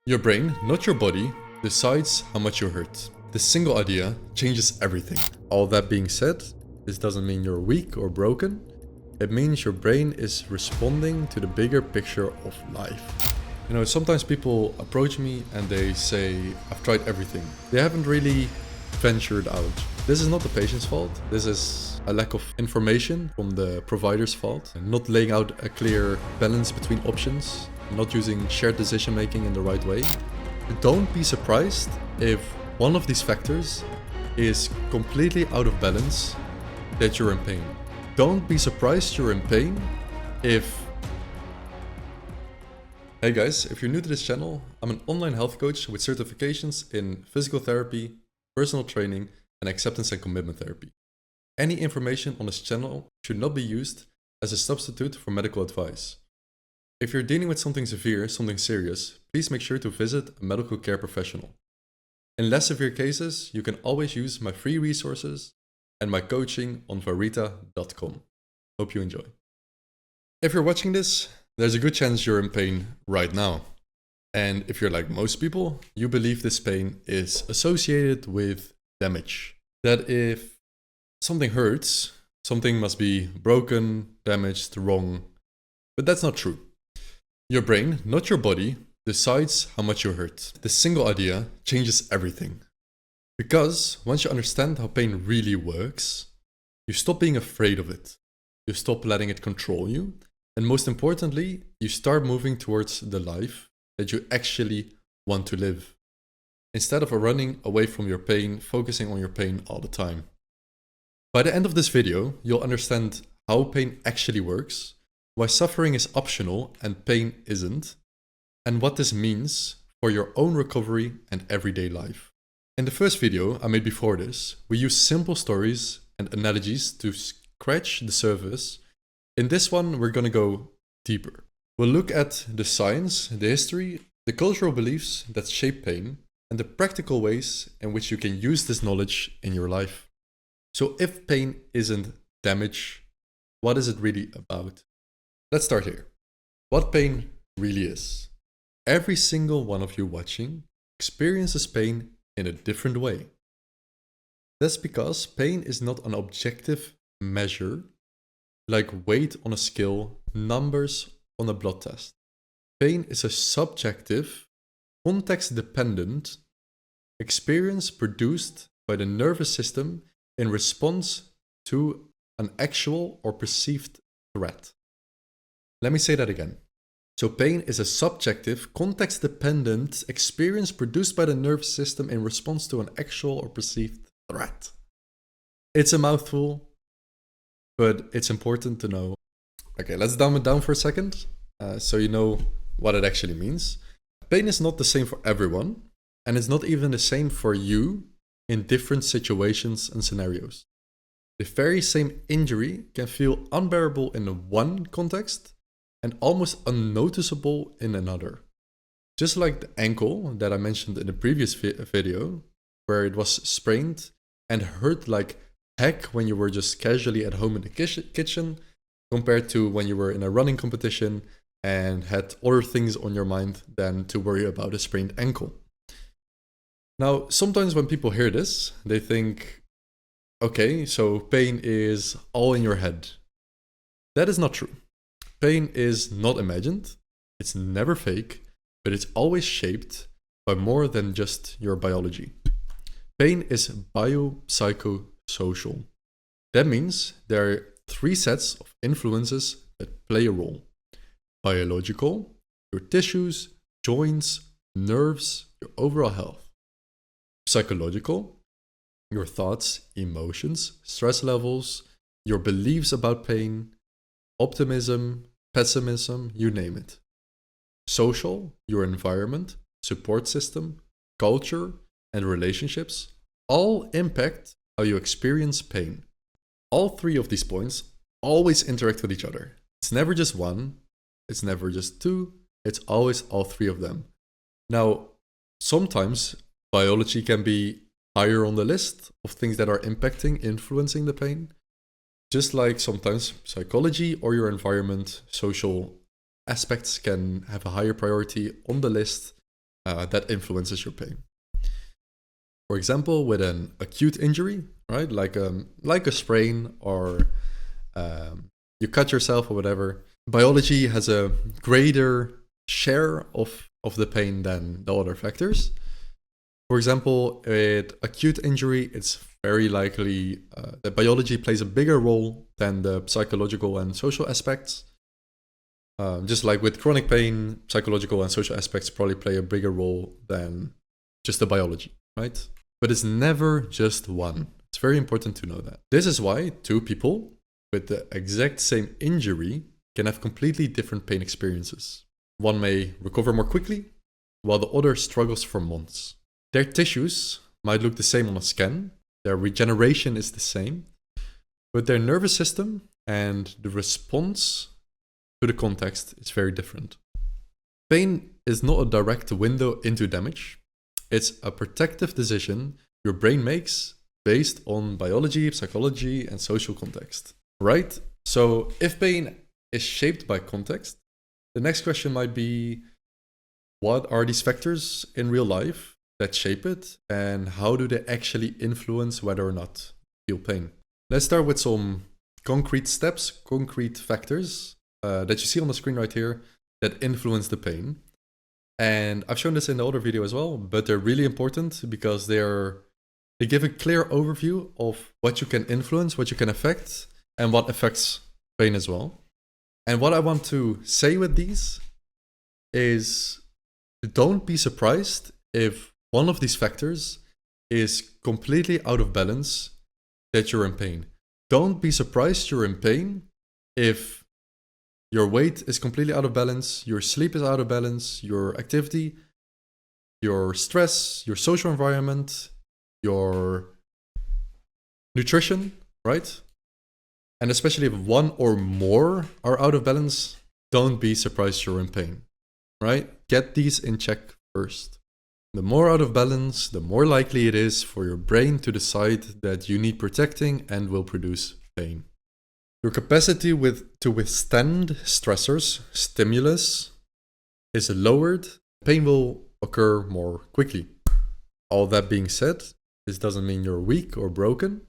Your brain, not your body, decides how much you hurt. This single idea changes everything. All that being said, this doesn't mean you're weak or broken. It means your brain is responding to the bigger picture of life. You know, sometimes people approach me and they say, I've tried everything. They haven't really ventured out. This is not the patient's fault. This is a lack of information from the provider's fault. And not laying out a clear balance between options, not using shared decision making in the right way. Don't be surprised if one of these factors is completely out of balance that you're in pain. Don't be surprised you're in pain if... Hey guys, if you're new to this channel, I'm an online health coach with certifications in physical therapy, personal training, and acceptance and commitment therapy. Any information on this channel should not be used as a substitute for medical advice. If you're dealing with something severe, something serious, please make sure to visit a medical care professional. In less severe cases, you can always use my free resources and my coaching on Variita.com. Hope you enjoy. If you're watching this, there's a good chance you're in pain right now. And if you're like most people, you believe this pain is associated with damage. That if something hurts, something must be broken, damaged, wrong. But that's not true. Your brain, not your body, decides how much you hurt. This single idea changes everything. Because once you understand how pain really works, you stop being afraid of it. You stop letting it control you. And most importantly, you start moving towards the life that you actually want to live. Instead of running away from your pain, focusing on your pain all the time. By the end of this video, you'll understand how pain actually works, why suffering is optional and pain isn't, and what this means for your own recovery and everyday life. In the first video I made before this, we used simple stories and analogies to scratch the surface. In this one, we're gonna go deeper. We'll look at the science, the history, the cultural beliefs that shape pain, and the practical ways in which you can use this knowledge in your life. So if pain isn't damage, what is it really about? Let's start here. What pain really is. Every single one of you watching experiences pain in a different way. That's because pain is not an objective measure like weight on a scale, numbers on a blood test. Pain is a subjective, context-dependent experience produced by the nervous system in response to an actual or perceived threat. Let me say that again. So pain is a subjective, context-dependent experience produced by the nervous system in response to an actual or perceived threat. It's a mouthful, but it's important to know. Okay, let's dumb it down for a second, so you know what it actually means. Pain is not the same for everyone, and it's not even the same for you in different situations and scenarios. The very same injury can feel unbearable in one context and almost unnoticeable in another. Just like the ankle that I mentioned in the previous video, where it was sprained and hurt like heck when you were just casually at home in the kitchen, compared to when you were in a running competition and had other things on your mind than to worry about a sprained ankle. Now, sometimes when people hear this, they think, okay, so pain is all in your head. That is not true. Pain is not imagined, it's never fake, but it's always shaped by more than just your biology. Pain is biopsychosocial. That means there are three sets of influences that play a role. Biological, your tissues, joints, nerves, your overall health. Psychological, your thoughts, emotions, stress levels, your beliefs about pain, optimism, pessimism, you name it. Social, your environment, support system, culture, and relationships all impact how you experience pain. All three of these points always interact with each other. It's never just one, it's never just two, it's always all three of them. Now, sometimes biology can be higher on the list of things that are impacting, influencing the pain. Just like sometimes psychology or your environment, social aspects can have a higher priority on the list that influences your pain. For example, with an acute injury, right, like a sprain or you cut yourself or whatever, biology has a greater share of the pain than the other factors. For example, with acute injury, it's very likely that biology plays a bigger role than the psychological and social aspects. Just like with chronic pain, psychological and social aspects probably play a bigger role than just the biology, right? But it's never just one. It's very important to know that. This is why two people with the exact same injury can have completely different pain experiences. One may recover more quickly, while the other struggles for months. Their tissues might look the same on a scan, their regeneration is the same, but their nervous system and the response to the context is very different. Pain is not a direct window into damage. It's a protective decision your brain makes based on biology, psychology, and social context. Right? So if pain is shaped by context, the next question might be, what are these factors in real life that shape it, and how do they actually influence whether or not you feel pain? Let's start with some concrete steps, concrete factors that you see on the screen right here that influence the pain. And I've shown this in the other video as well, but they're really important because they give a clear overview of what you can influence, what you can affect, and what affects pain as well. And what I want to say with these is, don't be surprised if one of these factors is completely out of balance that you're in pain. Don't be surprised you're in pain if your weight is completely out of balance, your sleep is out of balance, your activity, your stress, your social environment, your nutrition, right? And especially if one or more are out of balance, don't be surprised you're in pain, right? Get these in check first. The more out of balance, the more likely it is for your brain to decide that you need protecting and will produce pain. Your capacity to withstand stressors, stimulus, is lowered. Pain will occur more quickly. All that being said, this doesn't mean you're weak or broken.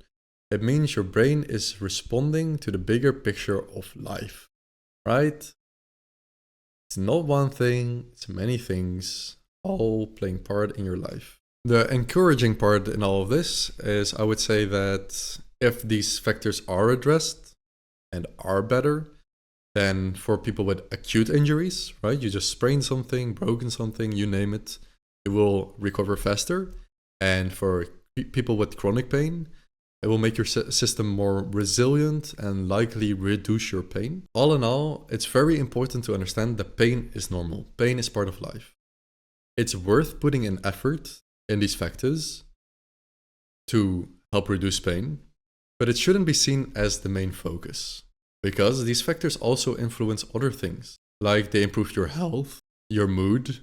It means your brain is responding to the bigger picture of life, right? It's not one thing, it's many things, all playing part in your life. The encouraging part in all of this is, I would say that if these factors are addressed and are better, then for people with acute injuries, right? You just sprained something, broken something, you name it, you will recover faster. And for people with chronic pain, it will make your system more resilient and likely reduce your pain. All in all, it's very important to understand that pain is normal. Pain is part of life. It's worth putting in effort in these factors to help reduce pain, but it shouldn't be seen as the main focus, because these factors also influence other things, like they improve your health, your mood,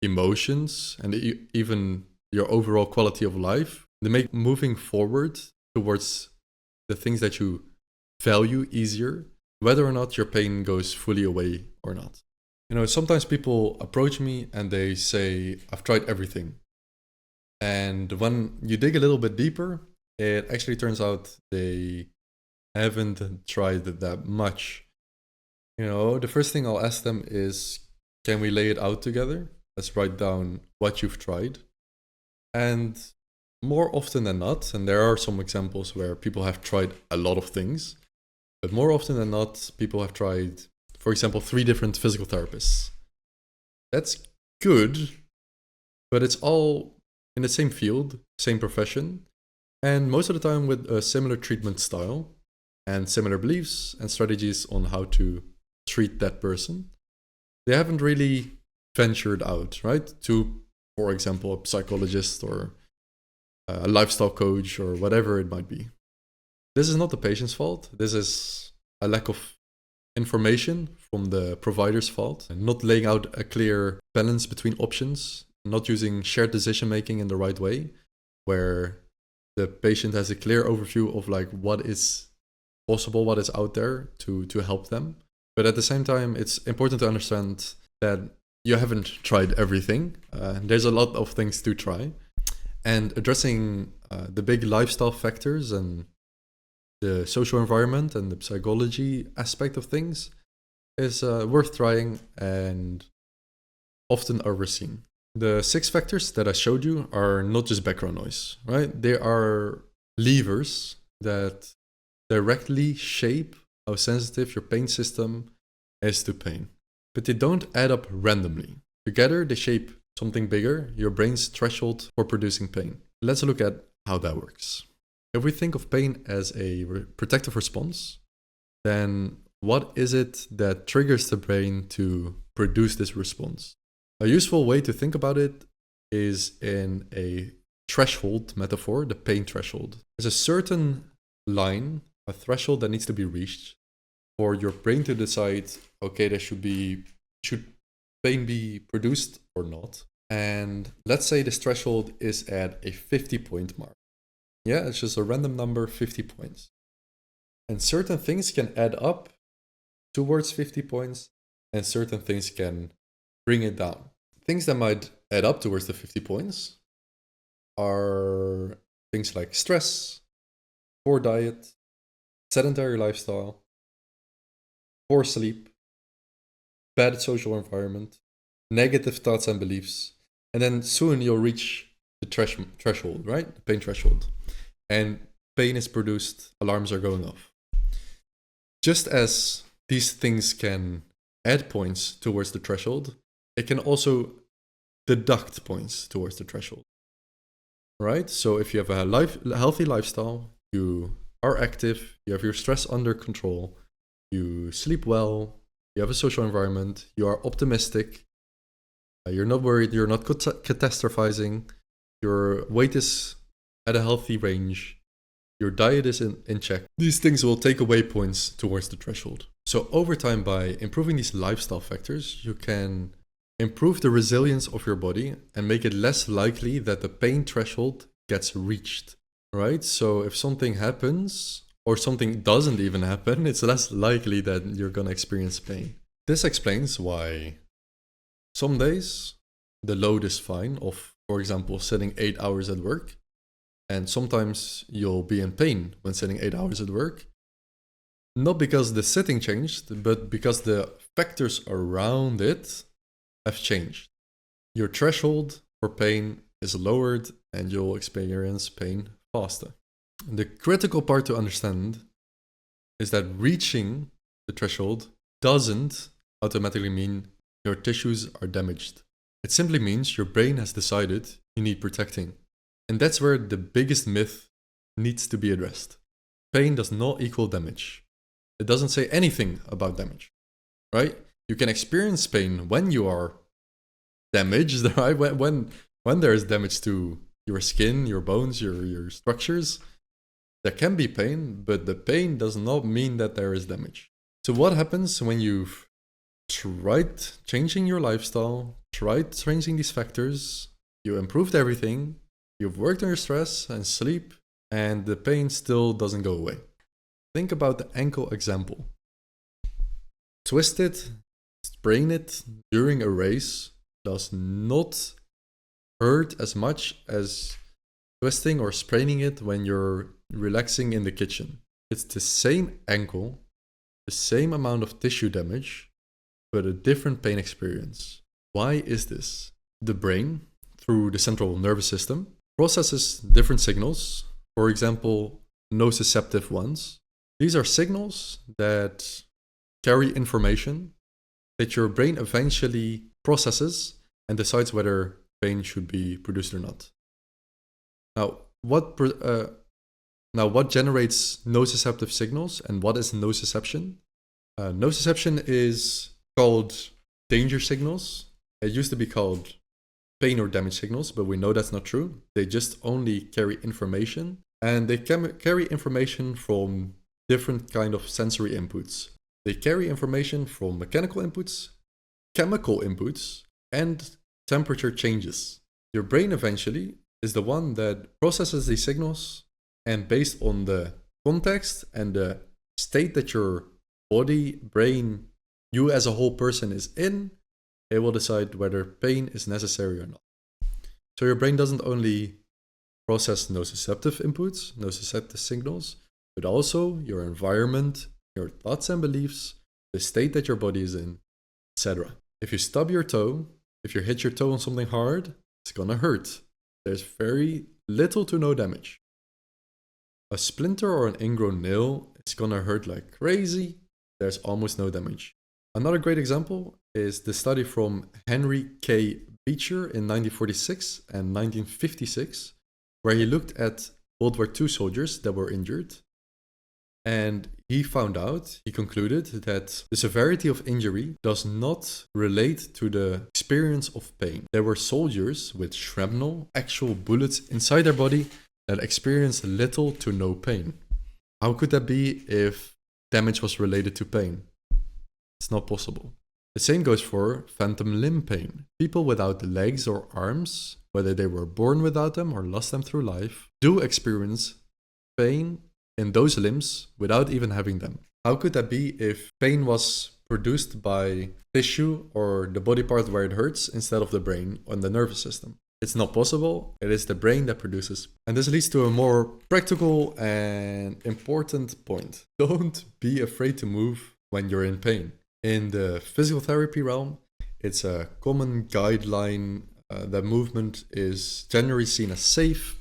emotions, and even your overall quality of life. They make moving forward towards the things that you value easier, whether or not your pain goes fully away or not. You know, sometimes people approach me and they say, I've tried everything. And when you dig a little bit deeper, it actually turns out they haven't tried it that much. You know, the first thing I'll ask them is, can we lay it out together? Let's write down what you've tried. And more often than not, and there are some examples where people have tried a lot of things, but more often than not, people have tried, for example, 3 different physical therapists. That's good, but it's all in the same field, same profession, and most of the time with a similar treatment style and similar beliefs and strategies on how to treat that person. They haven't really ventured out, right? To, for example, a psychologist or a lifestyle coach or whatever it might be. This is not the patient's fault. This is a lack of information from the provider's fault, and not laying out a clear balance between options, not using shared decision making in the right way, where the patient has a clear overview of like what is possible, what is out there to help them. But at the same time, it's important to understand that you haven't tried everything. There's a lot of things to try. And addressing the big lifestyle factors and the social environment and the psychology aspect of things is worth trying and often overseen. The 6 factors that I showed you are not just background noise, right? They are levers that directly shape how sensitive your pain system is to pain. But they don't add up randomly. Together, they shape something bigger, your brain's threshold for producing pain. Let's look at how that works. If we think of pain as a protective response, then what is it that triggers the brain to produce this response? A useful way to think about it is in a threshold metaphor, the pain threshold. There's a certain line, a threshold that needs to be reached for your brain to decide, okay, should pain be produced or not? And let's say this threshold is at a 50-point mark. Yeah, it's just a random number, 50 points. And certain things can add up towards 50 points, and certain things can bring it down. Things that might add up towards the 50 points are things like stress, poor diet, sedentary lifestyle, poor sleep, bad social environment, negative thoughts and beliefs, and then soon you'll reach the threshold, right? The pain threshold. And pain is produced, alarms are going off. Just as these things can add points towards the threshold, it can also deduct points towards the threshold, right? So if you have a healthy lifestyle, you are active, you have your stress under control, you sleep well, you have a social environment, you are optimistic, you're not worried, you're not catastrophizing, your weight is at a healthy range, your diet is in check. These things will take away points towards the threshold. So over time, by improving these lifestyle factors, you can improve the resilience of your body and make it less likely that the pain threshold gets reached, right? So if something happens or something doesn't even happen, it's less likely that you're gonna experience pain. This explains why some days the load is fine of, for example, sitting 8 hours at work, and sometimes you'll be in pain when sitting 8 hours at work. Not because the sitting changed, but because the factors around it have changed. Your threshold for pain is lowered and you'll experience pain faster. The critical part to understand is that reaching the threshold doesn't automatically mean your tissues are damaged. It simply means your brain has decided you need protecting. And that's where the biggest myth needs to be addressed. Pain does not equal damage. It doesn't say anything about damage, right? You can experience pain when you are damaged, right? When there is damage to your skin, your bones, your structures, there can be pain, but the pain does not mean that there is damage. So what happens when you've tried changing your lifestyle, tried changing these factors, you improved everything, you've worked on your stress and sleep, and the pain still doesn't go away? Think about the ankle example. Twist it, sprain it during a race does not hurt as much as twisting or spraining it when you're relaxing in the kitchen. It's the same ankle, the same amount of tissue damage, but a different pain experience. Why is this? The brain, through the central nervous system, processes different signals, for example, nociceptive ones. These are signals that carry information that your brain eventually processes and decides whether pain should be produced or not. Now, what generates nociceptive signals and what is nociception? Nociception is called danger signals. It used to be called pain or damage signals, but we know that's not true. They just only carry information, and they carry information from different kind of sensory inputs. They carry information from mechanical inputs, chemical inputs, and temperature changes. Your brain eventually is the one that processes these signals, and based on the context and the state that your body, brain, you as a whole person is in, it will decide whether pain is necessary or not. So your brain doesn't only process nociceptive inputs, nociceptive signals, but also your environment, your thoughts and beliefs, the state that your body is in, etc. If you stub your toe, if you hit your toe on something hard, it's gonna hurt. There's very little to no damage. A splinter or an ingrown nail, it's gonna hurt like crazy. There's almost no damage. Another great example is the study from Henry K. Beecher in 1946 and 1956, where he looked at World War II soldiers that were injured. And he concluded that the severity of injury does not relate to the experience of pain. There were soldiers with shrapnel, actual bullets inside their body, that experienced little to no pain. How could that be if damage was related to pain? It's not possible. The same goes for phantom limb pain. People without legs or arms, whether they were born without them or lost them through life, do experience pain in those limbs without even having them. How could that be if pain was produced by tissue or the body part where it hurts instead of the brain or the nervous system? It's not possible. It is the brain that produces. And this leads to a more practical and important point. Don't be afraid to move when you're in pain. In the physical therapy realm, it's a common guideline that movement is generally seen as safe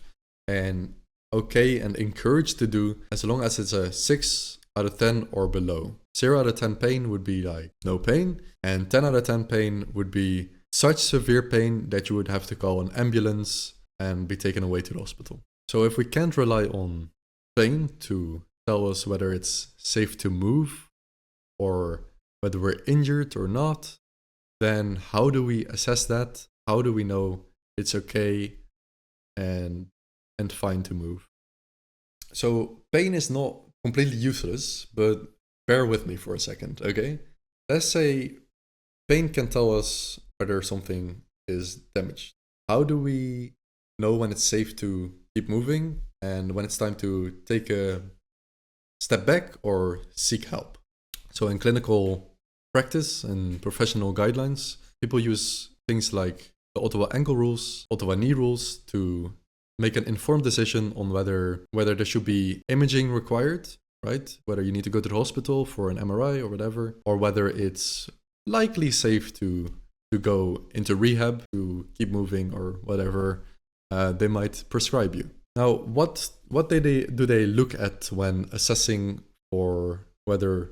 and okay and encouraged to do as long as it's a 6 out of 10 or below. 0 out of 10 pain would be like no pain, and 10 out of 10 pain would be such severe pain that you would have to call an ambulance and be taken away to the hospital. So if we can't rely on pain to tell us whether it's safe to move or whether we're injured or not, then how do we assess that? How do we know it's okay and fine to move? So pain is not completely useless, but bear with me for a second, okay? Let's say pain can tell us whether something is damaged. How do we know when it's safe to keep moving and when it's time to take a step back or seek help? So in clinical practice and professional guidelines, people use things like the Ottawa ankle rules, Ottawa knee rules to make an informed decision on whether there should be imaging required, right? Whether you need to go to the hospital for an MRI or whatever, or whether it's likely safe to go into rehab to keep moving or whatever they might prescribe you. Now, what do they look at when assessing for whether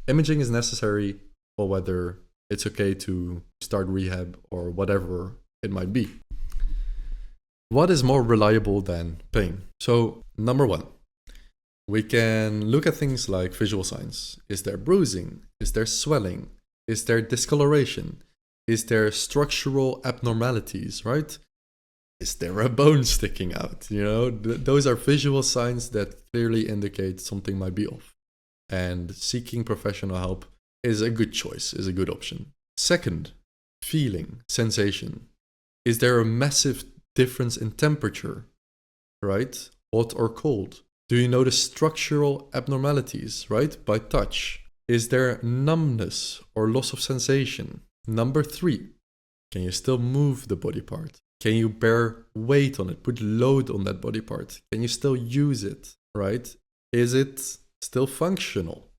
imaging is necessary or whether it's okay to start rehab or whatever it might be? What is more reliable than pain? So, number one, we can look at things like visual signs. Is there bruising? Is there swelling? Is there discoloration? Is there structural abnormalities, right? Is there a bone sticking out? You know, those are visual signs that clearly indicate something might be off. And seeking professional help is a good choice, is a good option. Second, feeling, sensation. Is there a massive difference in temperature, right? Hot or cold? Do you notice structural abnormalities, right? By touch. Is there numbness or loss of sensation? Number 3, can you still move the body part? Can you bear weight on it, put load on that body part? Can you still use it, right? Is it still functional?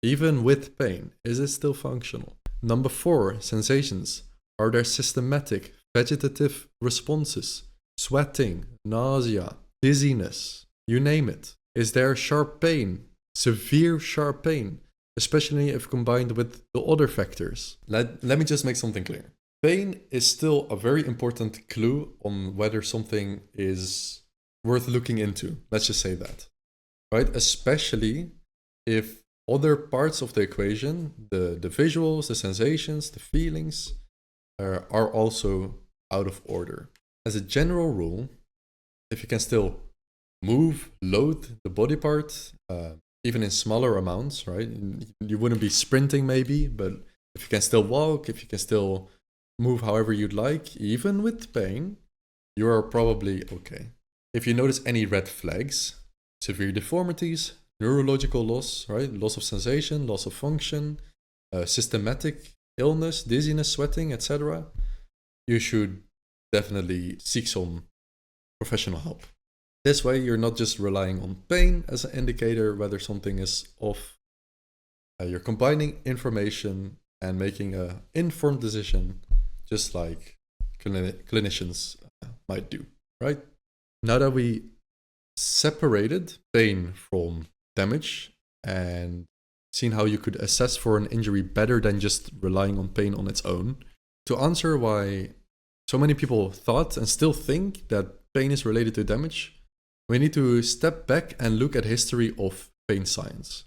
Even with pain, is it still functional? Number 4, sensations. Are there systematic vegetative responses? Sweating, nausea, dizziness, you name it. Is there sharp pain? Severe sharp pain? Especially if combined with the other factors. Let me just make something clear. Pain is still a very important clue on whether something is worth looking into. Let's just say that, right? Especially if other parts of the equation, the visuals, the sensations, the feelings, are also out of order. As a general rule, if you can still move, load the body part, even in smaller amounts, right? You wouldn't be sprinting maybe, but if you can still walk, if you can still move however you'd like, even with pain, you are probably okay. If you notice any red flags, severe deformities, neurological loss, right? Loss of sensation, loss of function, systematic illness, dizziness, sweating, etc., you should definitely seek some professional help. This way, you're not just relying on pain as an indicator whether something is off. You're combining information and making an informed decision, just like clinicians might do, right? Now that we separated pain from damage and seen how you could assess for an injury better than just relying on pain on its own, to answer why so many people thought and still think that pain is related to damage, we need to step back and look at history of pain science,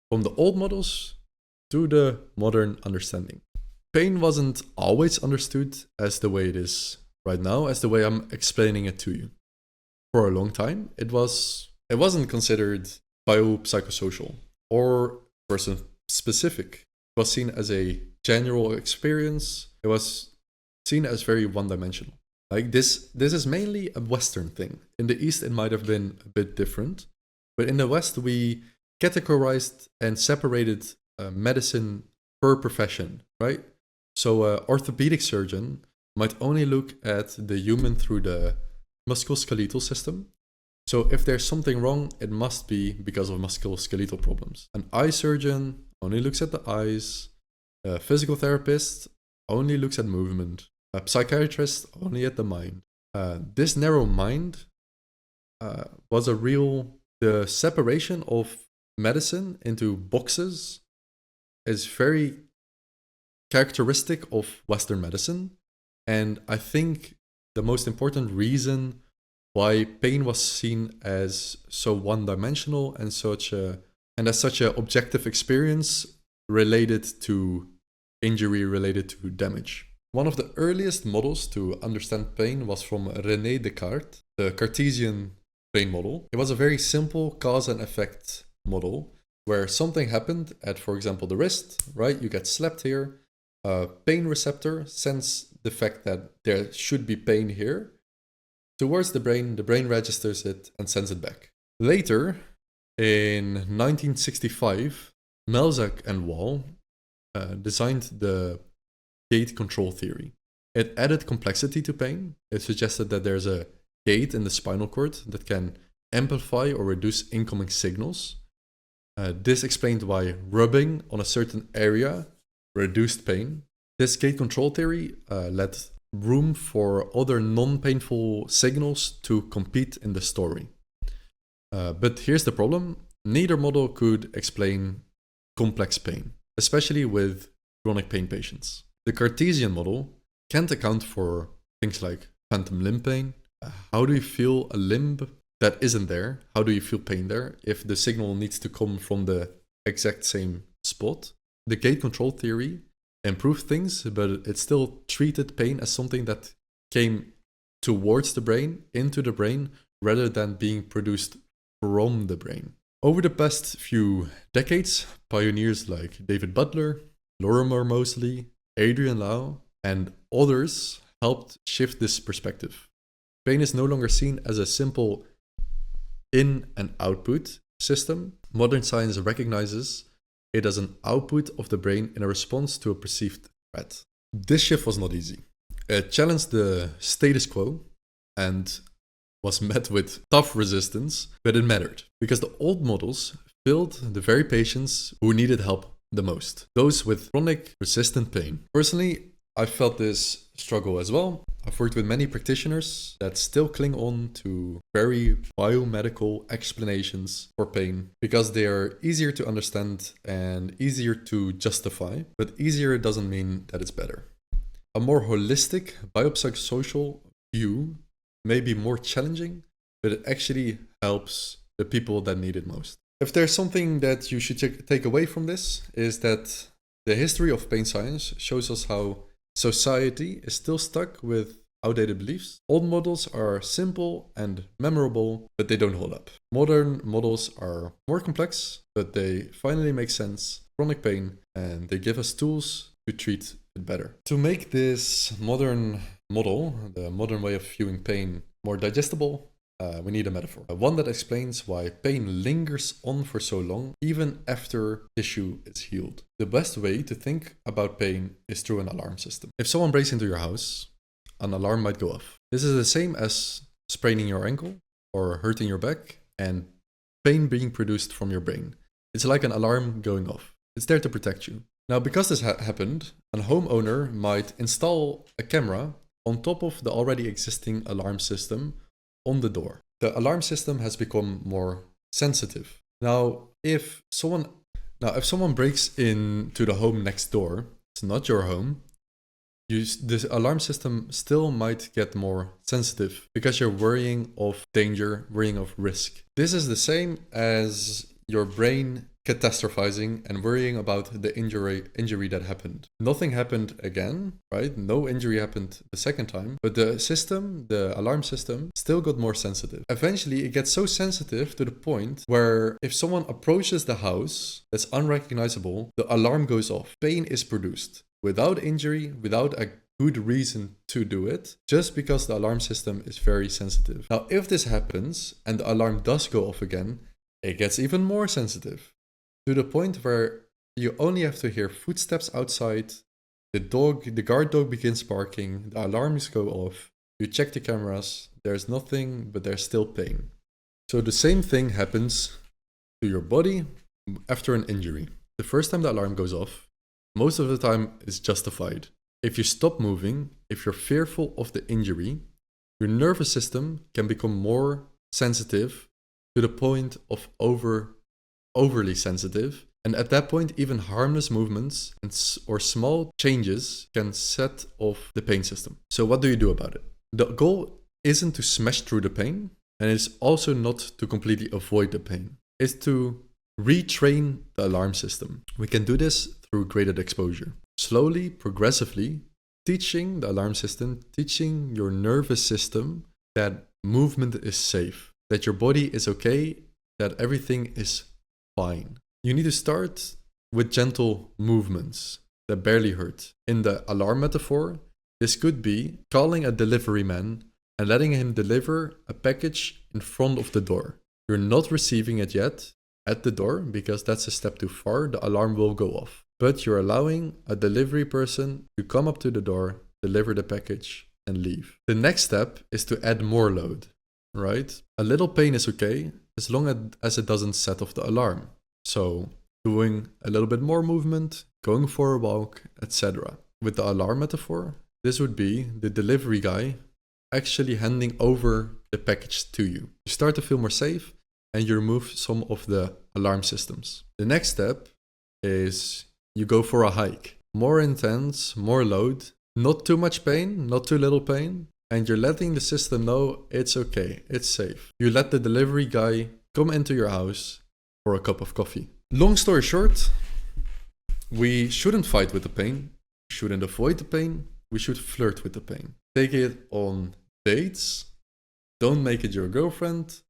from the old models to the modern understanding. Pain wasn't always understood as the way it is right now, as the way I'm explaining it to you. For a long time, it wasn't considered biopsychosocial or person specific. It was seen as a general experience. It was seen as very one-dimensional. Like this is mainly a Western thing. In the East, it might have been a bit different, but in the West, we categorized and separated medicine per profession, right? So an orthopedic surgeon might only look at the human through the musculoskeletal system. So if there's something wrong, it must be because of musculoskeletal problems. An eye surgeon only looks at the eyes. A physical therapist only looks at movement. A psychiatrist only at the mind. This narrow mind was the separation of medicine into boxes is very characteristic of Western medicine. And I think the most important reason why pain was seen as so one-dimensional and as such a objective experience related to injury, related to damage. One of the earliest models to understand pain was from René Descartes, the Cartesian pain model. It was a very simple cause and effect model where something happened at, for example, the wrist, right? You get slapped here. A pain receptor sends the fact that there should be pain here towards the brain registers it and sends it back. Later, in 1965, Melzack and Wall designed the gate control theory. It added complexity to pain. It suggested that there's a gate in the spinal cord that can amplify or reduce incoming signals. This explained why rubbing on a certain area reduced pain. This gate control theory let room for other non-painful signals to compete in the story. But here's the problem. Neither model could explain complex pain, especially with chronic pain patients. The Cartesian model can't account for things like phantom limb pain. How do you feel a limb that isn't there? How do you feel pain there if the signal needs to come from the exact same spot? The gate control theory improved things, but it still treated pain as something that came towards the brain, into the brain, rather than being produced from the brain. Over the past few decades, pioneers like David Butler, Lorimer Moseley, Adrian Lau, and others helped shift this perspective. Pain is no longer seen as a simple in and output system. Modern science recognizes it as an output of the brain in a response to a perceived threat. This shift was not easy. It challenged the status quo and was met with tough resistance, but it mattered because the old models failed the very patients who needed help the most, those with chronic resistant pain. Personally, I felt this struggle as well. I've worked with many practitioners that still cling on to very biomedical explanations for pain because they are easier to understand and easier to justify, but easier doesn't mean that it's better. A more holistic biopsychosocial view may be more challenging, but it actually helps the people that need it most. If there's something that you should take away from this, is that the history of pain science shows us how society is still stuck with outdated beliefs. Old models are simple and memorable, but they don't hold up. Modern models are more complex, but they finally make sense. Chronic pain, and they give us tools to treat it better. To make this modern model, the modern way of viewing pain, more digestible, we need a metaphor. One that explains why pain lingers on for so long, even after tissue is healed. The best way to think about pain is through an alarm system. If someone breaks into your house, an alarm might go off. This is the same as spraining your ankle or hurting your back and pain being produced from your brain. It's like an alarm going off. It's there to protect you. Now, because this happened, a homeowner might install a camera on top of the already existing alarm system on the door. The alarm system has become more sensitive. Now, if someone breaks into the home next door, it's not your home, this alarm system still might get more sensitive because you're worrying of danger, worrying of risk. This is the same as your brain catastrophizing and worrying about the injury that happened. Nothing happened again, right? No injury happened the second time, but the alarm system still got more sensitive. Eventually, it gets so sensitive to the point where if someone approaches the house that's unrecognizable, the alarm goes off. Pain is produced without injury, without a good reason to do it, just because the alarm system is very sensitive. Now, if this happens and the alarm does go off again, it gets even more sensitive, to the point where you only have to hear footsteps outside, the guard dog begins barking, the alarms go off, you check the cameras, there's nothing, but there's still pain. So the same thing happens to your body after an injury. The first time the alarm goes off, most of the time it's justified. If you stop moving, if you're fearful of the injury, your nervous system can become more sensitive to the point of overly sensitive. And at that point, even harmless movements or small changes can set off the pain system. So what do you do about it? The goal isn't to smash through the pain, and it's also not to completely avoid the pain. It's to retrain the alarm system. We can do this through graded exposure. Slowly, progressively, teaching the alarm system, teaching your nervous system that movement is safe, that your body is okay, that everything is fine. You need to start with gentle movements that barely hurt. In the alarm metaphor, this could be calling a delivery man and letting him deliver a package in front of the door. You're not receiving it yet at the door because that's a step too far. The alarm will go off. But you're allowing a delivery person to come up to the door, deliver the package, and leave. The next step is to add more load, right? A little pain is okay as long as it doesn't set off the alarm. So doing a little bit more movement, going for a walk, etc. With the alarm metaphor, this would be the delivery guy actually handing over the package to you. You start to feel more safe and you remove some of the alarm systems. The next step is you go for a hike. More intense, more load, not too much pain, not too little pain, and you're letting the system know it's okay, it's safe. You let the delivery guy come into your house for a cup of coffee. Long story short, we shouldn't fight with the pain, shouldn't avoid the pain, we should flirt with the pain. Take it on dates, don't make it your girlfriend,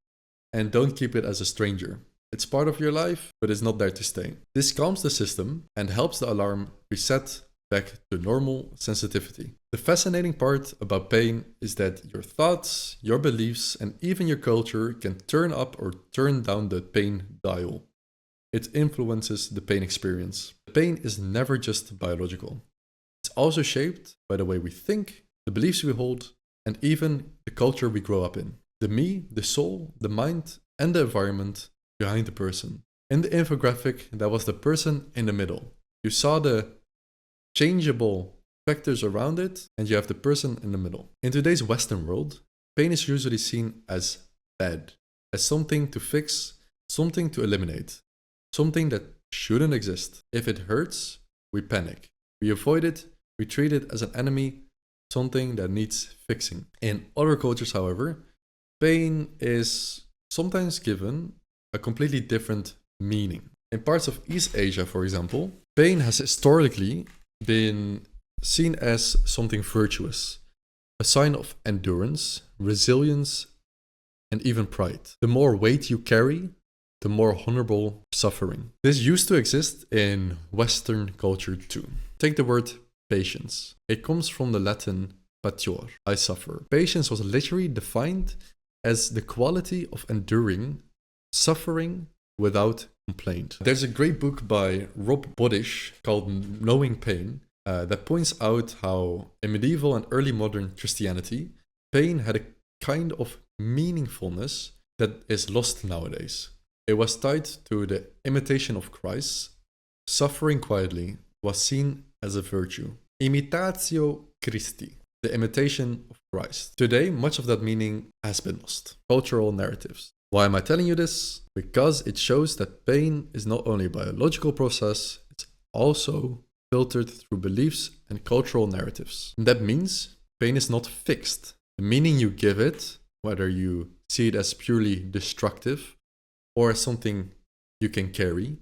and don't keep it as a stranger. It's part of your life, but it's not there to stay. This calms the system and helps the alarm reset back to normal sensitivity. The fascinating part about pain is that your thoughts, your beliefs, and even your culture can turn up or turn down the pain dial. It influences the pain experience. The pain is never just biological. It's also shaped by the way we think, the beliefs we hold, and even the culture we grow up in. The me, the soul, the mind, and the environment behind the person. In the infographic, that was the person in the middle. You saw the changeable factors around it, and you have the person in the middle. In today's Western world, pain is usually seen as bad, as something to fix, something to eliminate, something that shouldn't exist. If it hurts, we panic. We avoid it, we treat it as an enemy, something that needs fixing. In other cultures, however, pain is sometimes given a completely different meaning. In parts of East Asia, for example, pain has historically been seen as something virtuous, a sign of endurance, resilience, and even pride. The more weight you carry, the more honorable suffering. This used to exist in Western culture too. Take the word patience. It comes from the Latin patior, I suffer. Patience was literally defined as the quality of enduring suffering without complaint. There's a great book by Rob Bodish called Knowing Pain that points out how in medieval and early modern Christianity, pain had a kind of meaningfulness that is lost nowadays. It was tied to the imitation of Christ. Suffering quietly was seen as a virtue. Imitatio Christi, the imitation of Christ. Today, much of that meaning has been lost. Cultural narratives. Why am I telling you this? Because it shows that pain is not only a biological process, it's also filtered through beliefs and cultural narratives. And that means pain is not fixed. The meaning you give it, whether you see it as purely destructive or as something you can carry,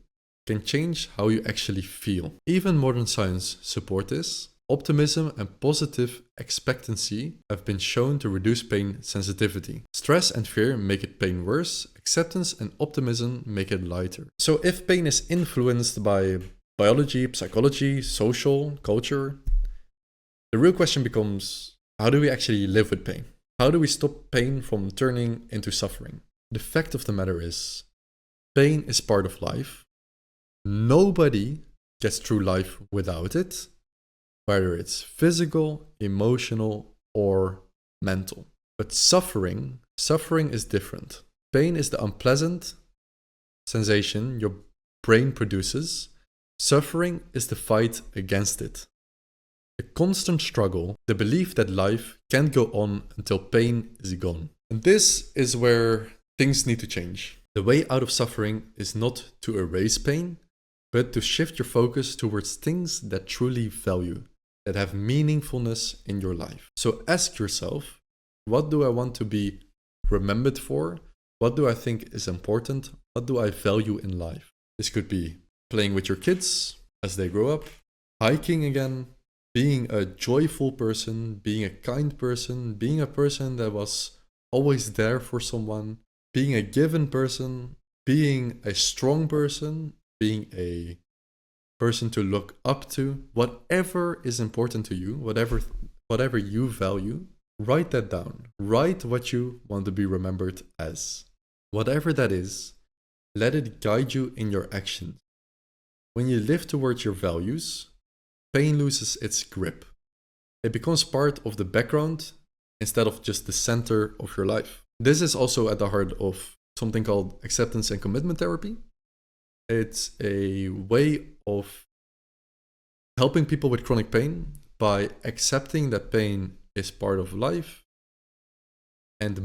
can change how you actually feel. Even modern science support this. Optimism and positive expectancy have been shown to reduce pain sensitivity. Stress and fear make it pain worse. Acceptance and optimism make it lighter. So if pain is influenced by biology, psychology, social, culture, the real question becomes, how do we actually live with pain? How do we stop pain from turning into suffering? The fact of the matter is, pain is part of life. Nobody gets through life without it, whether it's physical, emotional, or mental. But suffering is different. Pain is the unpleasant sensation your brain produces. Suffering is the fight against it. The constant struggle, the belief that life can't go on until pain is gone. And this is where things need to change. The way out of suffering is not to erase pain, but to shift your focus towards things that truly value, that have meaningfulness in your life. So ask yourself, what do I want to be remembered for? What do I think is important? What do I value in life? This could be playing with your kids as they grow up, hiking again, being a joyful person, being a kind person, being a person that was always there for someone, being a given person, being a strong person, being a person to look up to. Whatever is important to you, whatever you value, write that down. Write what you want to be remembered as. Whatever that is, let it guide you in your actions. When you live towards your values, pain loses its grip. It becomes part of the background instead of just the center of your life. This is also at the heart of something called acceptance and commitment therapy. It's a way of helping people with chronic pain by accepting that pain is part of life and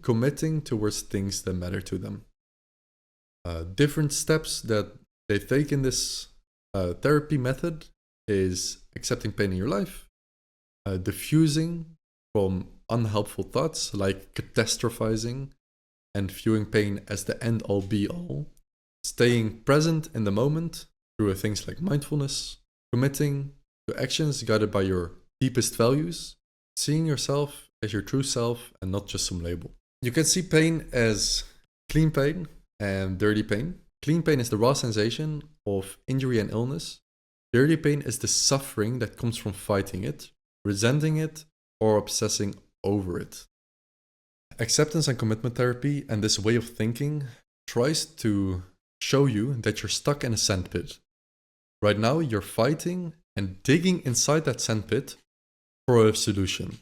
committing towards things that matter to them. Different steps that they take in this therapy method is accepting pain in your life, diffusing from unhelpful thoughts like catastrophizing and viewing pain as the end-all be-all, staying present in the moment through things like mindfulness, committing to actions guided by your deepest values, seeing yourself as your true self and not just some label. You can see pain as clean pain and dirty pain. Clean pain is the raw sensation of injury and illness. Dirty pain is the suffering that comes from fighting it, resenting it, or obsessing over it. Acceptance and commitment therapy and this way of thinking tries to show you that you're stuck in a sandpit. Right now, you're fighting and digging inside that sandpit for a solution.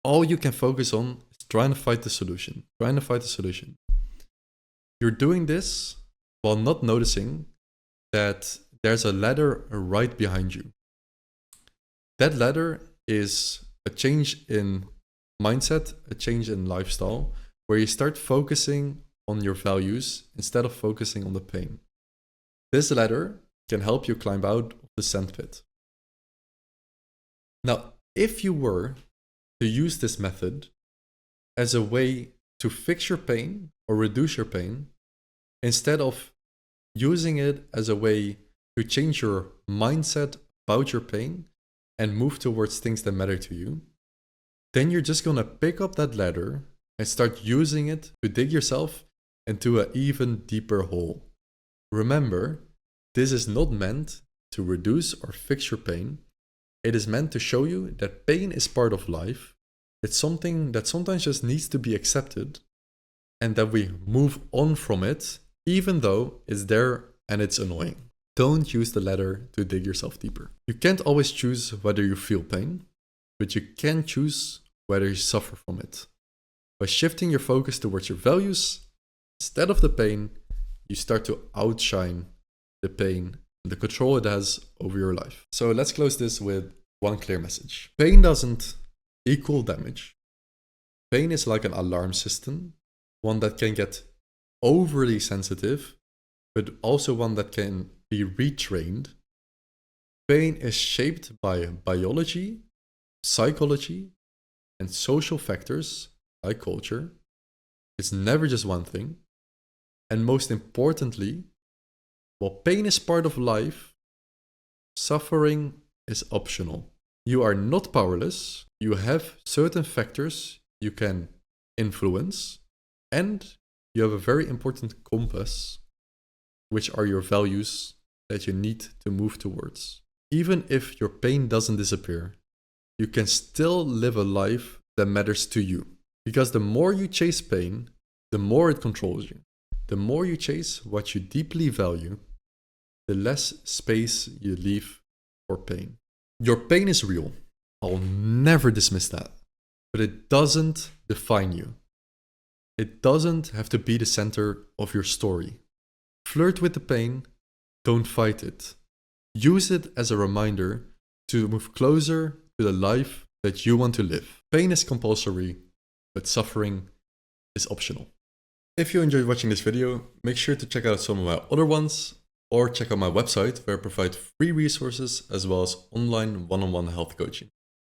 All you can focus on is trying to find the solution. You're doing this while not noticing that there's a ladder right behind you. That ladder is a change in mindset, a change in lifestyle, where you start focusing on your values instead of focusing on the pain. This ladder can help you climb out of the sandpit. Now, if you were to use this method as a way to fix your pain or reduce your pain, instead of using it as a way to change your mindset about your pain and move towards things that matter to you, then you're just gonna pick up that ladder and start using it to dig yourself into an even deeper hole. Remember, this is not meant to reduce or fix your pain. It is meant to show you that pain is part of life, It's something that sometimes just needs to be accepted and that we move on from it, even though it's there and it's annoying. Don't use the ladder to dig yourself deeper. You can't always choose whether you feel pain, but you can choose whether you suffer from it. By shifting your focus towards your values, instead of the pain, you start to outshine the pain and the control it has over your life. So let's close this with one clear message. Pain doesn't equal damage. Pain is like an alarm system, one that can get overly sensitive, but also one that can be retrained. Pain is shaped by biology, psychology, and social factors like culture. It's never just one thing. And most importantly, while pain is part of life, suffering is optional. You are not powerless. You have certain factors you can influence, and you have a very important compass, which are your values that you need to move towards. Even if your pain doesn't disappear, you can still live a life that matters to you. Because the more you chase pain, the more it controls you. The more you chase what you deeply value, the less space you leave for pain. Your pain is real. I'll never dismiss that. But it doesn't define you. It doesn't have to be the center of your story. Flirt with the pain, don't fight it. Use it as a reminder to move closer to the life that you want to live. Pain is compulsory, but suffering is optional. If you enjoyed watching this video, make sure to check out some of my other ones, or check out my website where I provide free resources as well as online one-on-one health coaching.